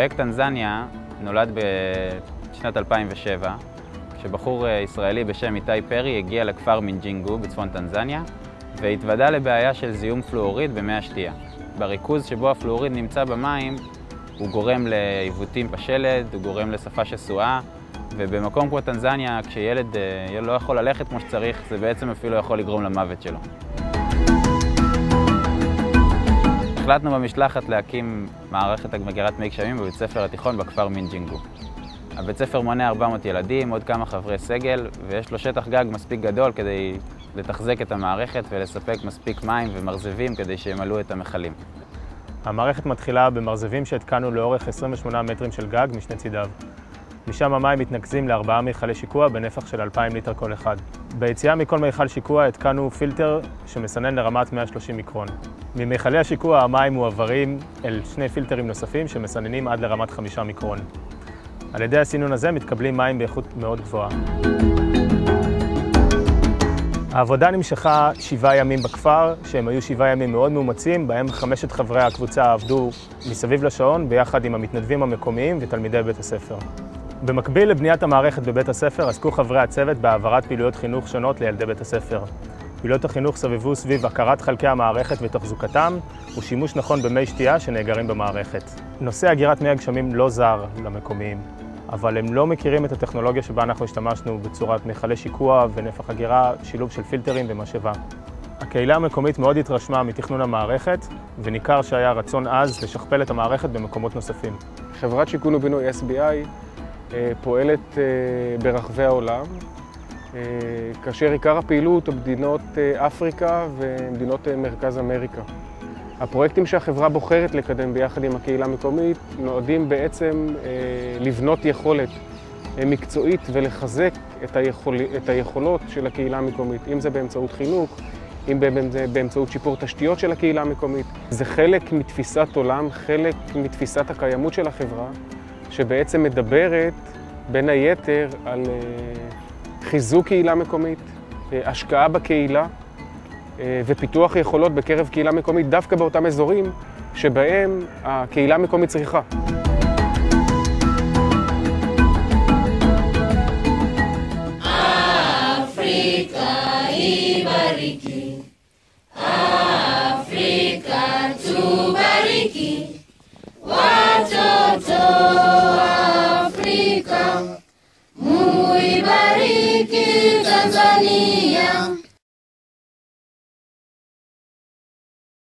פרויקט טנזניה נולד בשנת 2007, כשבחור ישראלי בשם איתי פרי הגיע לכפר מינג'ינגו בצפון טנזניה והתוודע לבעיה של זיהום פלואוריד במי השתייה. בריכוז שבו הפלואוריד נמצא במים הוא גורם לעיוותים בשלד, הוא גורם לשפה שסועה, ובמקום כמו טנזניה, כשילד לא יכול ללכת כמו שצריך, זה בעצם אפילו יכול לגרום למוות שלו. החלטנו במשלחת להקים מערכת מגירת מי גשמים בבית ספר התיכון בכפר מינג'ינגו. הבית ספר מונה 400 ילדים, עוד כמה חברי סגל, ויש לו שטח גג מספיק גדול כדי לתחזק את המערכת ולספק מספיק מים ומרזבים כדי שימלאו את המכלים. המערכת מתחילה במרזבים שהתקנו לאורך 28 מטרים של גג משני צידיו. משם המים מתנקזים ל4 מיכלי שיקוע בנפח של 2,000 ליטר כל אחד. ביציאה מכל מיכל שיקוע התקנו פילטר שמסנן לרמת 130 מיקרון. ממיכלי השיקוע המים מועברים אל 2 פילטרים נוספים שמסננים עד לרמת 5 מיקרון. על ידי הסינון הזה מתקבלים מים באיכות מאוד גבוהה. העבודה נמשכה 7 ימים בכפר, שהם היו 7 ימים מאוד מאומצים, בהם 5 חברי הקבוצה עבדו מסביב לשעון ביחד עם המתנדבים המקומיים ותלמידי בית הספר. במקביל לבניית המערכת בבית הספר עסקו חברי הצוות בהעברת פעילויות חינוך שונות לילדי בית הספר. פעילויות החינוך סבבו סביב הכרת חלקי המערכת ותחזוקתם ושימוש נכון במי שתייה שנאגרים במערכת. נושא אגירת מי הגשמים לא זר למקומיים, אבל הם לא מכירים את הטכנולוגיה שבה אנחנו השתמשנו בצורת מיכלי שיקוע ונפח אגירה, שילוב של פילטרים ומשאבה. הקהילה המקומית מאוד התרשמה מתכנון המערכת, וניכר שהיה רצון עז לשכפל את המערכת במקומות נוספים. חברת שיכון ובינוי SBI פועלת ברחבי העולם, כאשר עיקר הפעילות הוא במדינות אפריקה ומדינות מרכז אמריקה. הפרויקטים שהחברה בוחרת לקדם ביחד עם הקהילה המקומית נועדים בעצם לבנות יכולת מקצועית ולחזק את היכולות של הקהילה המקומית, אם זה באמצעות חינוך, אם זה באמצעות שיפור תשתיות של הקהילה המקומית. זה חלק מתפיסת עולם, חלק מתפיסת הקיימות של החברה, שבעצם מדברת בין היתר על חיזוק קהילה מקומית, השקעה בקהילה ופיתוח יכולות בקרב קהילה מקומית דווקא באותם אזורים שבהם הקהילה המקומית צריכה. Afrika ibariki, Afrika tubariki, watoto Afrika muibariki Tanzania.